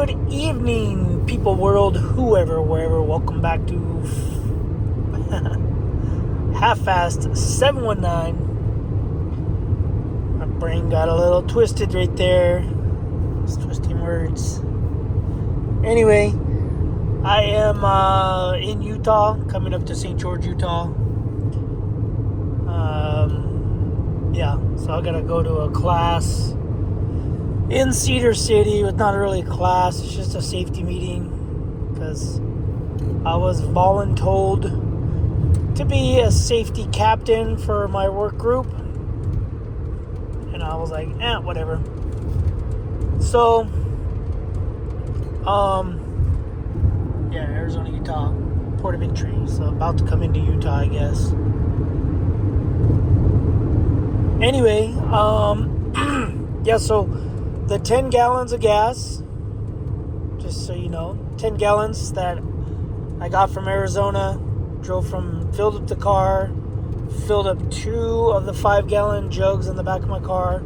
Good evening, people world, whoever, wherever. Welcome back to Half-Fast 719. My brain got a little twisted right there. It's twisting words. Anyway, I am in Utah, coming up to St. George, Utah. So I gotta go to a class in Cedar City. With not really a class, it's just a safety meeting because I was voluntold to be a safety captain for my work group, and I was like, whatever. So Arizona, Utah, port of entry. So about to come into Utah, I guess. Anyway, so the 10 gallons of gas, just so you know, 10 gallons that I got from Arizona, filled up the car, filled up 2 of the 5-gallon jugs in the back of my car.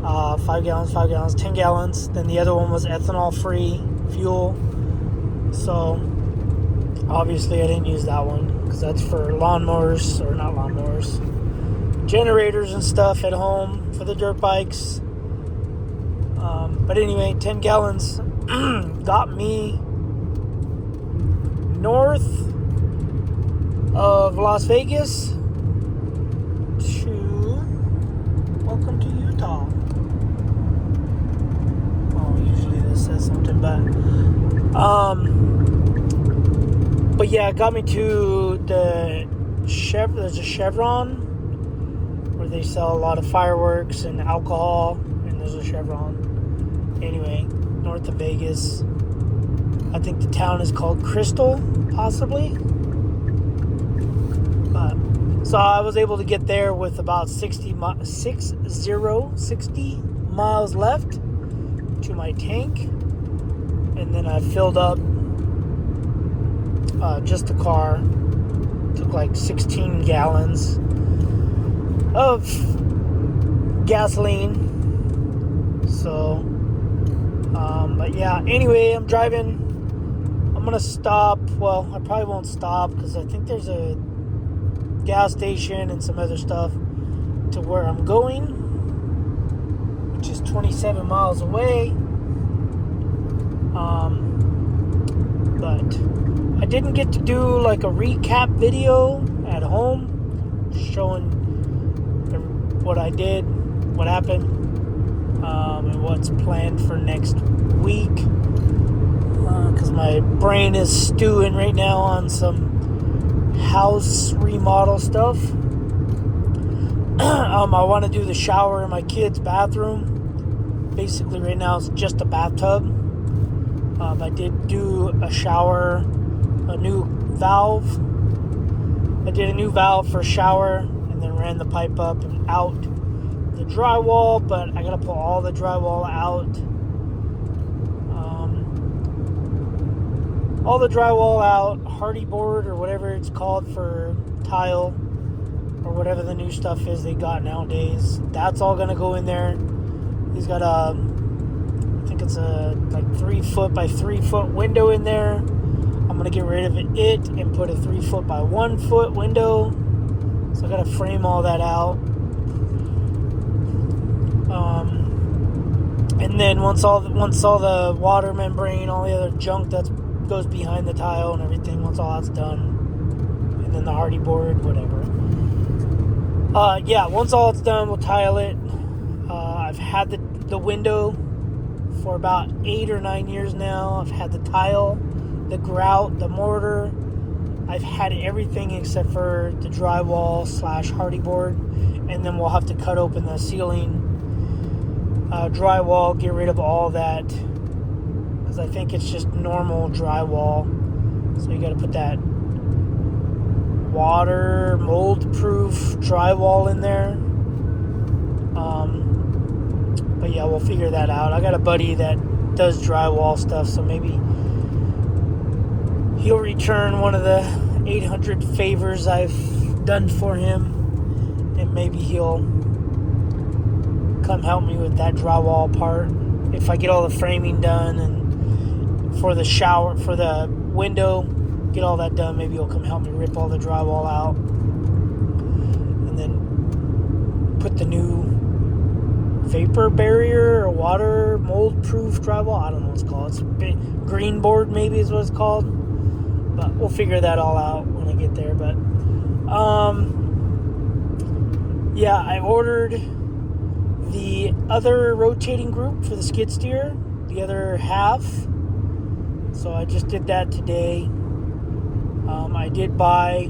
5 gallons, 10 gallons. Then the other one was ethanol-free fuel. So, obviously I didn't use that one because that's for generators and stuff at home for the dirt bikes. But anyway, 10 gallons got me north of Las Vegas to welcome to Utah. Oh, usually this says something, but yeah, it got me to there's a Chevron where they sell a lot of fireworks and alcohol, and there's a Chevron. Anyway, north of Vegas. I think the town is called Crystal, possibly. So I was able to get there with about 60 miles left to my tank. And then I filled up just the car. Took like 16 gallons of gasoline. So, but yeah, anyway, I'm driving. I'm gonna stop. Well, I probably won't stop because I think there's a gas station and some other stuff to where I'm going, which is 27 miles away. But I didn't get to do like a recap video at home showing what I did, what happened, and what's planned for next week, because my brain is stewing right now on some house remodel stuff. I want to do the shower in my kid's bathroom. Basically right now it's just a bathtub. I did do a shower, a new valve. I did a new valve for shower and then ran the pipe up and out the drywall, but I gotta pull all the drywall out. All the drywall out, hardy board or whatever it's called for tile or whatever the new stuff is they got nowadays. That's all gonna go in there. He's got I think it's a like 3-foot by 3-foot window in there. I'm gonna get rid of it and put a 3-foot by 1-foot window. So I gotta frame all that out. And then once all the water membrane, all the other junk that goes behind the tile and everything, once all that's done, and then the hardy board, whatever. Once all it's done, we'll tile it. I've had the window for about 8 or 9 years now. I've had the tile, the grout, the mortar. I've had everything except for the drywall / hardy board, and then we'll have to cut open the ceiling drywall, get rid of all that, because I think it's just normal drywall. So you got to put that water mold-proof drywall in there. But yeah, we'll figure that out. I got a buddy that does drywall stuff, so maybe he'll return one of the 800 favors I've done for him, and maybe he'll come help me with that drywall part. if I get all the framing done, and for the shower, for the window, get all that done, maybe he'll come help me rip all the drywall out, and then put the new vapor barrier or water mold proof drywall. I don't know what it's called. It's green board, maybe is what it's called. But we'll figure that all out when I get there. But yeah, I ordered the other rotating group for the skid steer, the other half. So I just did that today. I did buy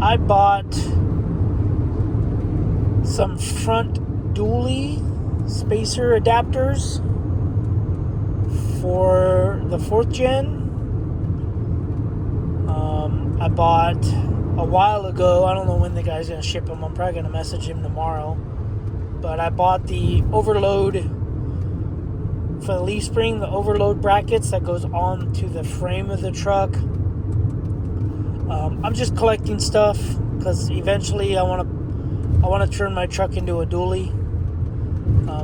I bought some front dually spacer adapters for the 4th gen. I bought a while ago. I don't know when the guy's going to ship them. I'm probably going to message him tomorrow. But I bought the overload for the leaf spring, the overload brackets that goes on to the frame of the truck. I'm just collecting stuff because eventually I want to turn my truck into a dually.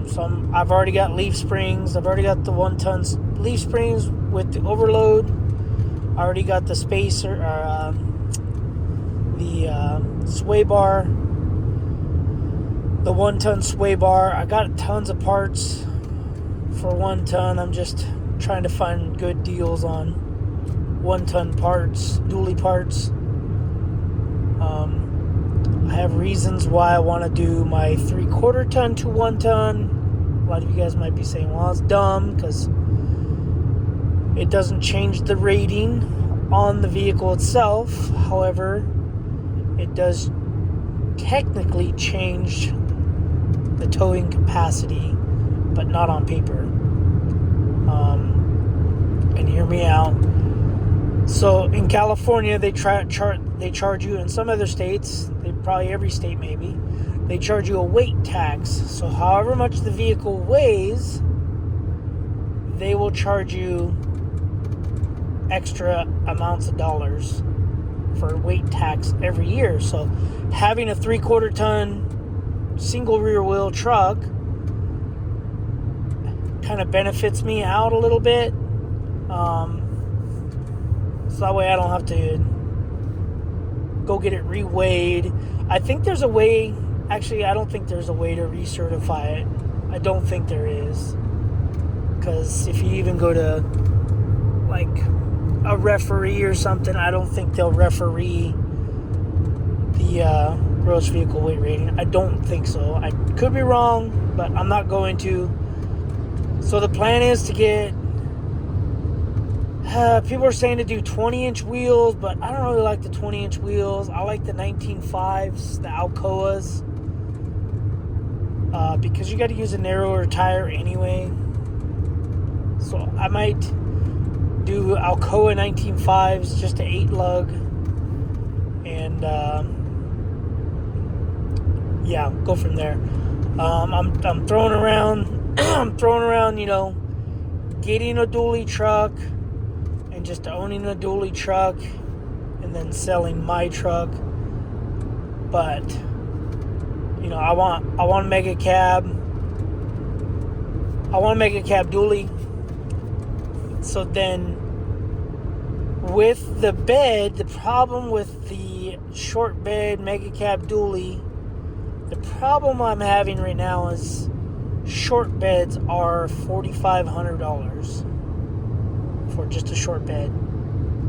So I've already got leaf springs. I've already got the 1-ton leaf springs with the overload. I already got the spacer, the sway bar, the 1-ton sway bar. I got tons of parts for 1 ton. I'm just trying to find good deals on 1-ton parts, dually parts. I have reasons why I want to do my 3/4 ton to 1 ton. A lot of you guys might be saying, well, it's dumb because it doesn't change the rating on the vehicle itself. However, it does technically change the towing capacity, but not on paper. And hear me out. So in California, they charge you. In some other states, probably every state maybe, they charge you a weight tax. So however much the vehicle weighs, they will charge you extra amounts of dollars for weight tax every year. So having a 3/4 ton single rear wheel truck kind of benefits me out a little bit. So that way I don't have to go get it reweighed. I think there's a way, actually I don't think there's a way to recertify it. I don't think there is. Because if you even go to like a referee or something, I don't think they'll referee the gross vehicle weight rating. I don't think so. I could be wrong, but I'm not going to. So the plan is to get, people are saying to do 20-inch wheels, but I don't really like the 20-inch wheels. I like the 19.5s, the Alcoas, because you got to use a narrower tire anyway. So I might do Alcoa 19.5s, just an 8 lug, and yeah, go from there. I'm throwing around, getting a dually truck and just owning a dually truck and then selling my truck. But I want to make a cab. I want to make a cab dually. So then with the bed, the problem with the short bed mega cab dually, the problem I'm having right now is short beds are $4,500 for just a short bed.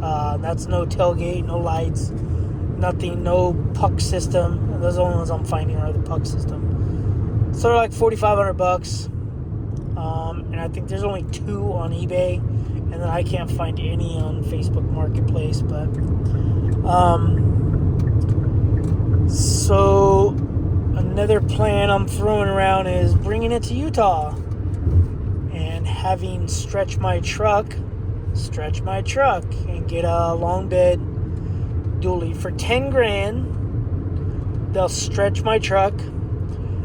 That's no tailgate, no lights, nothing, no puck system. Those are the only ones I'm finding are the puck system. So they're like $4,500. And I think there's only 2 on eBay, and then I can't find any on Facebook Marketplace. But so another plan I'm throwing around is bringing it to Utah and having stretch my truck and get a long bed dually for $10,000. They'll stretch my truck.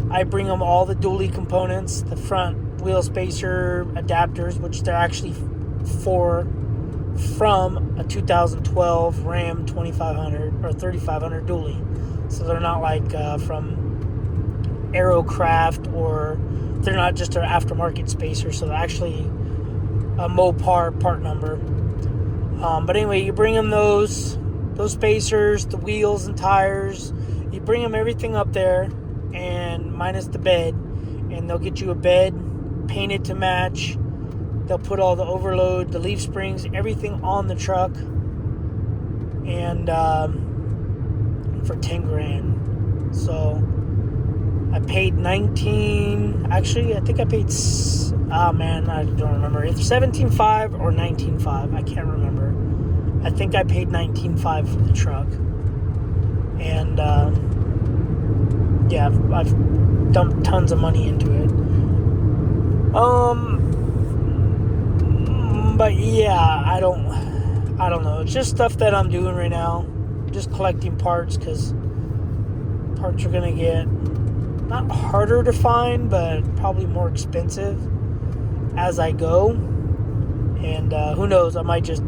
I bring them all the dually components, the front wheel spacer adapters, which they're actually from a 2012 Ram 2500 or 3500 dually. So they're not like from Aerocraft, or they're not just an aftermarket spacer. So they're actually a Mopar part number. But anyway, you bring them those spacers, the wheels and tires. You bring them everything up there, and minus the bed, and they'll get you a bed painted to match. They'll put all the overload, the leaf springs, everything on the truck, and for 10 grand. So I paid 19. Actually, I think I paid. Oh man, I don't remember. It's 17.5 or 19.5. I can't remember. I think I paid 19.5 for the truck, and yeah, I've dumped tons of money into it. But yeah, I don't know. It's just stuff that I'm doing right now, just collecting parts, because parts are gonna get not harder to find, but probably more expensive as I go. And who knows, I might just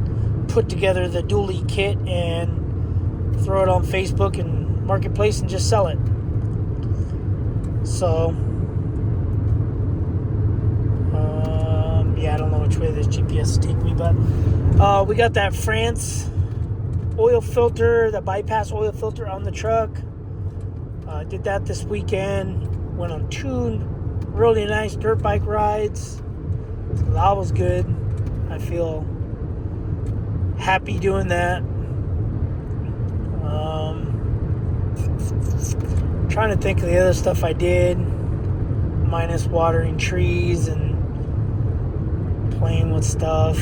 put together the dually kit and throw it on Facebook and Marketplace and just sell it. So yeah, I don't know which way this GPS will take me, but we got that France oil filter, the bypass oil filter on the truck. Did that this weekend. Went on 2 really nice dirt bike rides. So that was good. I feel happy doing that. Trying to think of the other stuff I did, minus watering trees and playing with stuff.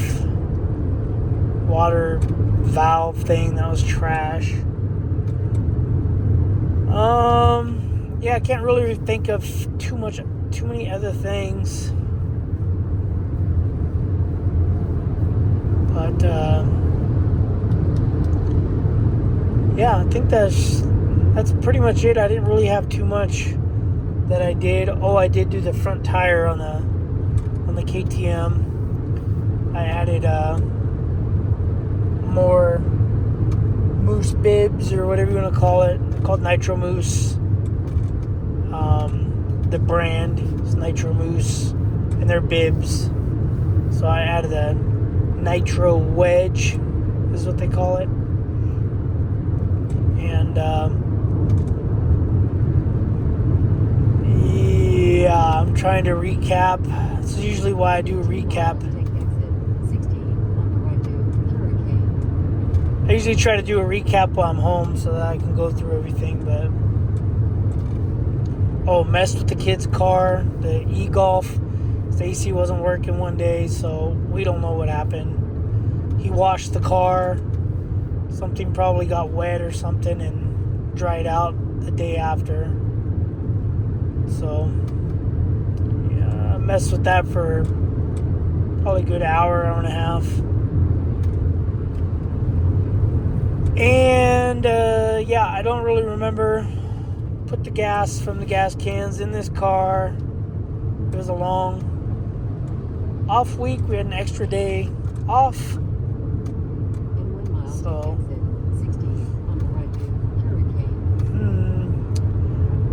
Water valve thing, that was trash. Yeah, I can't really think of too many other things. But yeah, I think that's pretty much it. I didn't really have too much that I did. Oh, I did do the front tire on the KTM. I added more moose bibs, or whatever you want to call it, called Nitro Moose. The brand is Nitro Moose, and they're bibs. So I added a Nitro Wedge, is what they call it. And yeah, I'm trying to recap. This is usually why I do a recap. I usually try to do a recap while I'm home so that I can go through everything, but messed with the kid's car, the e-Golf. The AC wasn't working one day, so we don't know what happened. He washed the car. Something probably got wet or something and dried out the day after. So yeah, I messed with that for probably a good hour and a half. And yeah, I don't really remember. Put the gas from the gas cans in this car. It was a long off week. We had an extra day off. So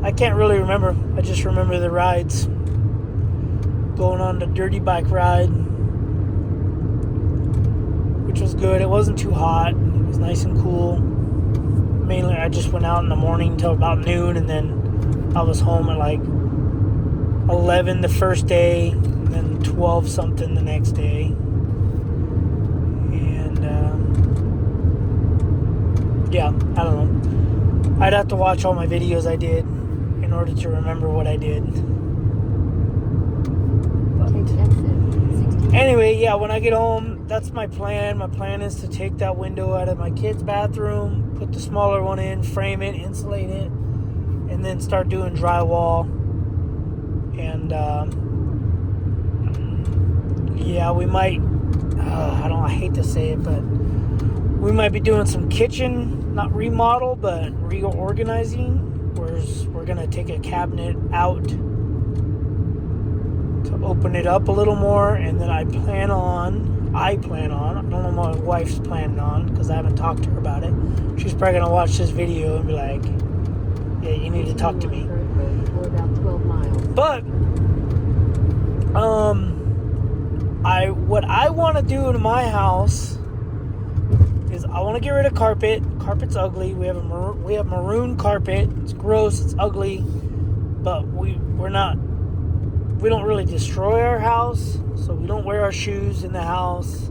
I can't really remember. I just remember the rides. Going on the dirty bike ride, which was good. It wasn't too hot. It was nice and cool. Mainly, I just went out in the morning till about noon, and then I was home at like 11 the first day, and then 12 something the next day. And yeah, I don't know. I'd have to watch all my videos I did in order to remember what I did. But anyway, yeah, when I get home, that's my plan. My plan is to take that window out of my kid's bathroom, put the smaller one in, frame it, insulate it, and then start doing drywall. And yeah, we might, I hate to say it, but we might be doing some kitchen, not remodel, but reorganizing. We're going to take a cabinet out to open it up a little more, and then I plan on, I don't know what my wife's planning on, because I haven't talked to her about it. She's probably going to watch this video and be like, need to talk to me. For about 12 miles. But what I want to do to my house is I want to get rid of carpet. Carpet's ugly. We have maroon carpet. It's gross. It's ugly. But we don't really destroy our house, so we don't wear our shoes in the house,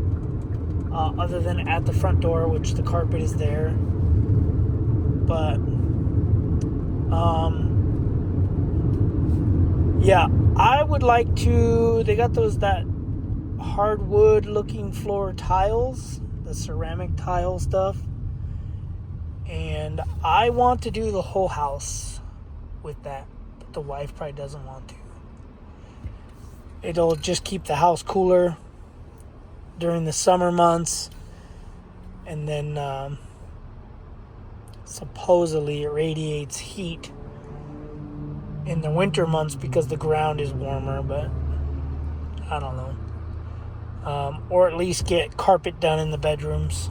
other than at the front door, which the carpet is there. But yeah, I would like to. They got that hardwood looking floor tiles, the ceramic tile stuff, and I want to do the whole house with that, but the wife probably doesn't want to. It'll just keep the house cooler during the summer months, and then supposedly it radiates heat in the winter months because the ground is warmer, but I don't know. Or at least get carpet done in the bedrooms.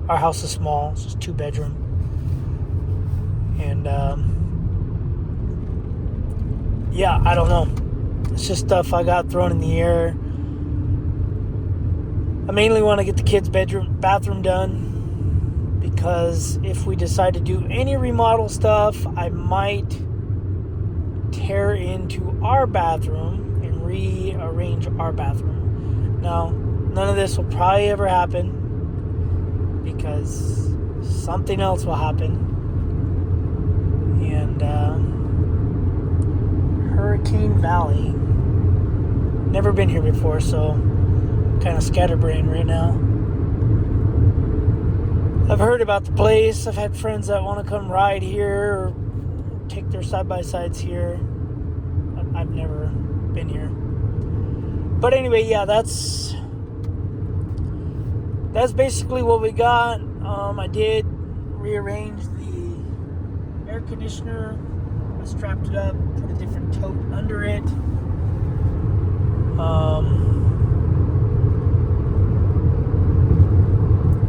Our house is small, it's just 2-bedroom. And yeah, I don't know. It's just stuff I got thrown in the air. I mainly want to get the kids' bathroom done, because if we decide to do any remodel stuff, I might tear into our bathroom and rearrange our bathroom. Now, none of this will probably ever happen, because something else will happen. And Hurricane Valley, never been here before, so kind of scatterbrained right now. I've heard about the place. I've had friends that want to come ride here or take their side-by-sides here. I've never been here. But anyway, yeah, that's basically what we got. I did rearrange the air conditioner. I strapped it up, put a different tote under it.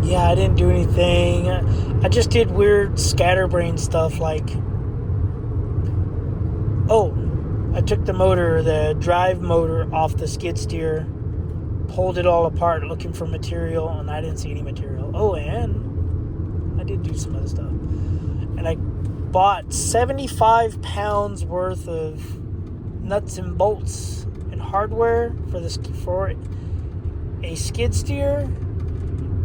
Yeah, I didn't do anything. I just did weird scatterbrain stuff, like, I took the drive motor off the skid steer, pulled it all apart looking for material, and I didn't see any material. Oh, and I did do some other stuff. And I bought 75 pounds worth of nuts and bolts and hardware for a skid steer,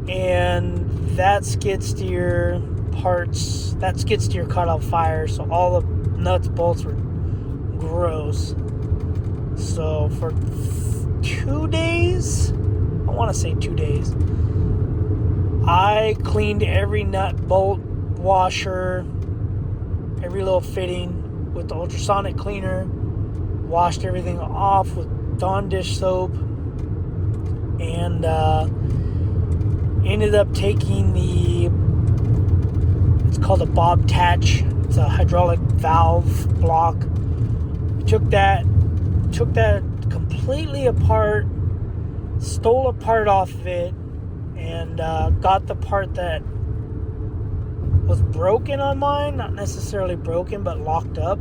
and that skid steer caught on fire, so all the nuts, bolts were gross. So for 2 days, I want to say 2 days, I cleaned every nut, bolt, washer, every little fitting with the ultrasonic cleaner, washed everything off with Dawn dish soap, and ended up taking it's called a Bobcat. It's a hydraulic valve block. We took that completely apart, stole a part off of it, and got the part that was broken on mine. Not necessarily broken, but locked up.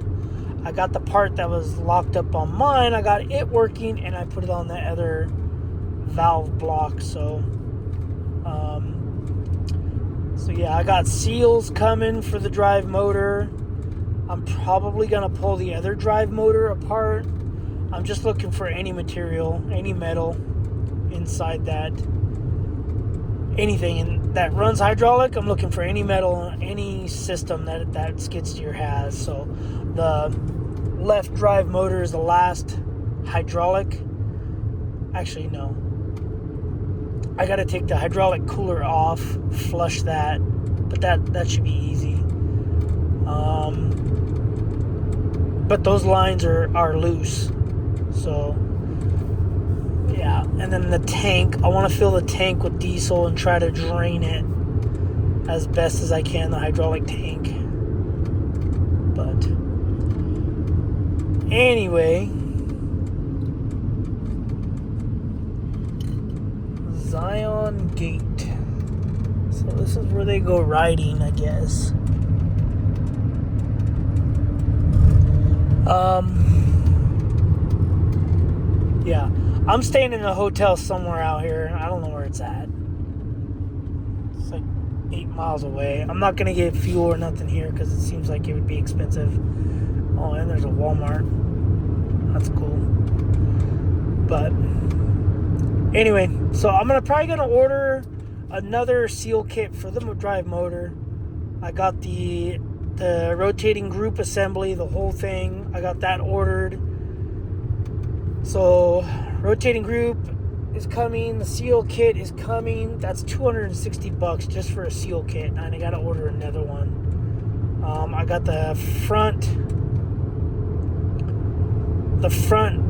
I got the part that was locked up on mine. I got it working, and I put it on the other valve block. So yeah, I got seals coming for the drive motor. I'm probably gonna pull the other drive motor apart. I'm just looking for any material, any metal inside that. Anything that runs hydraulic, I'm looking for any metal, any system that skid steer has. So the left drive motor is the last hydraulic. Actually, no. I got to take the hydraulic cooler off, flush that, but that should be easy. But those lines are loose. So yeah, and then the tank, I want to fill the tank with diesel and try to drain it as best as I can, the hydraulic tank. But anyway, Zion Gate. So this is where they go riding, I guess. Yeah, I'm staying in a hotel somewhere out here. I don't know where it's at. It's like 8 miles away. I'm not gonna get fuel or nothing here because it seems like it would be expensive. Oh, and there's a Walmart. That's cool. But anyway, so I'm probably gonna order another seal kit for the drive motor. I got the rotating group assembly, the whole thing. I got that ordered. So rotating group is coming. The seal kit is coming. That's $260 just for a seal kit, and I gotta order another one. I got the front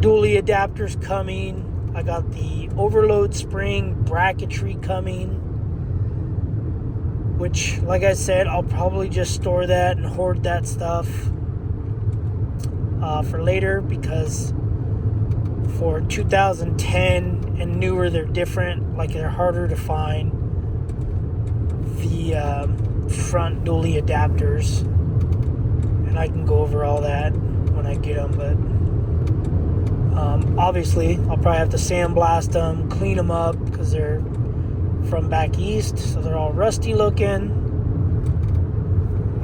dually adapters coming. I got the overload spring bracketry coming, which, like I said, I'll probably just store that and hoard that stuff for later, because for 2010 and newer, they're different. Like, they're harder to find, the front dually adapters, and I can go over all that when I get them. But obviously I'll probably have to sandblast them, clean them up, because they're from back east, so they're all rusty looking.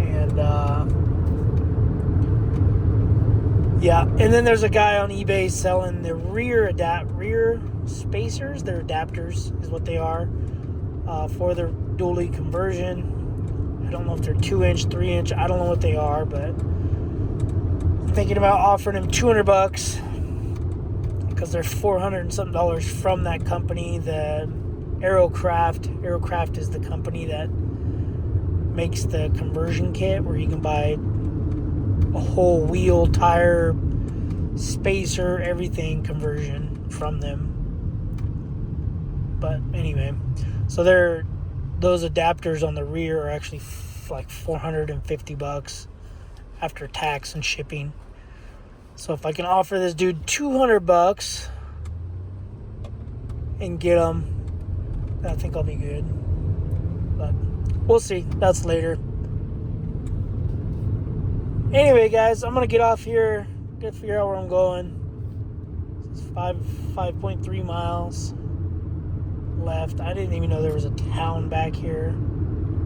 And yeah, and then there's a guy on eBay selling the rear spacers. They're adapters is what they are, for their dually conversion. I don't know if they're 2-inch, 3-inch. I don't know what they are, but I'm thinking about offering him $200 because they're $400 and something from that company. The Aerocraft is the company that makes the conversion kit, where you can buy a whole wheel, tire, spacer, everything conversion from them. But anyway, so those adapters on the rear are actually like $450 after tax and shipping. So if I can offer this dude $200 and get them, I think I'll be good. But we'll see. That's later. Anyway, guys, I'm gonna get off here. Gotta figure out where I'm going. It's 5.3 miles left. I didn't even know there was a town back here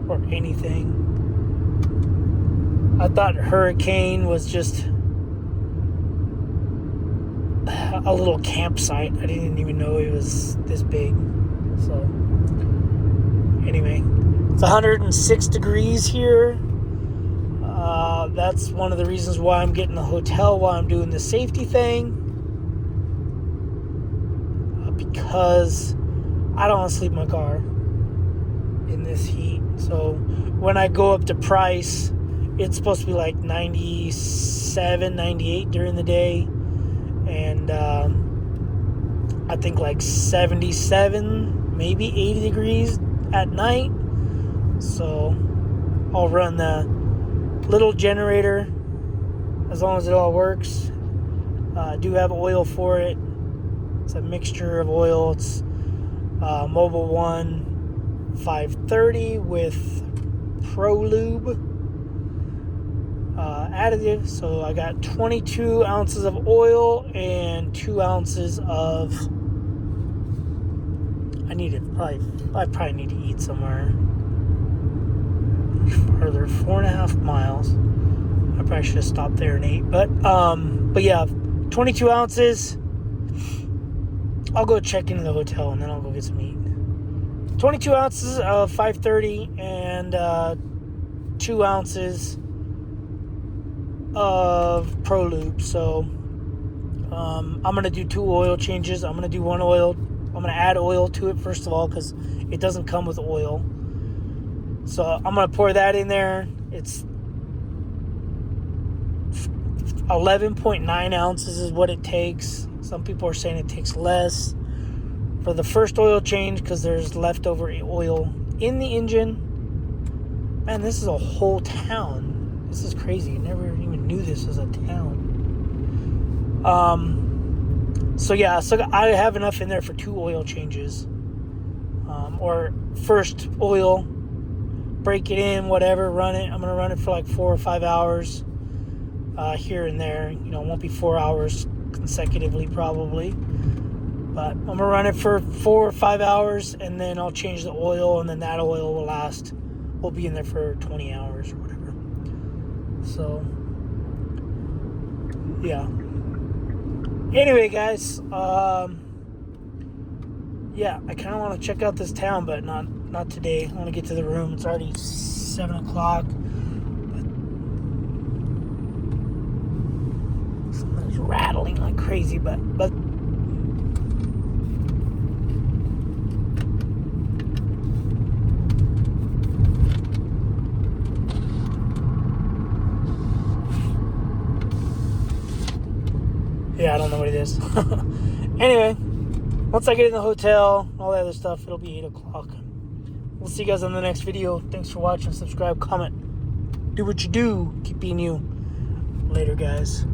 or anything. I thought Hurricane was just a little campsite. I didn't even know it was this big. So anyway, it's 106 degrees here. That's one of the reasons why I'm getting the hotel while I'm doing the safety thing, because I don't want to sleep in my car in this heat. So when I go up to Price, it's supposed to be like 97, 98 during the day, and I think like 77, maybe 80 degrees at night. So I'll run the little generator as long as it all works. I do have oil for it. It's a mixture of oil. It's Mobil 1 530 with Pro Lube additive. So I got 22 ounces of oil and 2 ounces of, I probably need to eat somewhere further. 4.5 miles. I probably should have stopped there and ate. But yeah, 22 ounces. I'll go check into the hotel and then I'll go get some eat. 22 ounces of 530 and 2 ounces of Pro Lube. So I'm gonna do 2 oil changes. I'm gonna do 1 oil. I'm gonna add oil to it first of all, because it doesn't come with oil. So I'm gonna pour that in there. It's 11.9 ounces is what it takes. Some people are saying it takes less for the first oil change because there's leftover oil in the engine. Man, this is a whole town. This is crazy. I never even knew this was a town. So yeah, so I have enough in there for 2 oil changes. Or first oil, break it in, whatever, run it. I'm gonna run it for like 4 or 5 hours. here and there. You know, it won't be 4 hours consecutively probably. But I'm going to run it for 4 or 5 hours, and then I'll change the oil, and then that oil will be in there for 20 hours or whatever. So, yeah. Anyway, guys, yeah, I kind of want to check out this town, but not today. I want to get to the room. It's already 7 o'clock. Something's rattling like crazy, but yeah, I don't know what it is. Anyway, once I get in the hotel, all that other stuff, it'll be 8 o'clock. We'll see you guys on the next video. Thanks for watching. Subscribe, comment. Do what you do. Keep being you. Later, guys.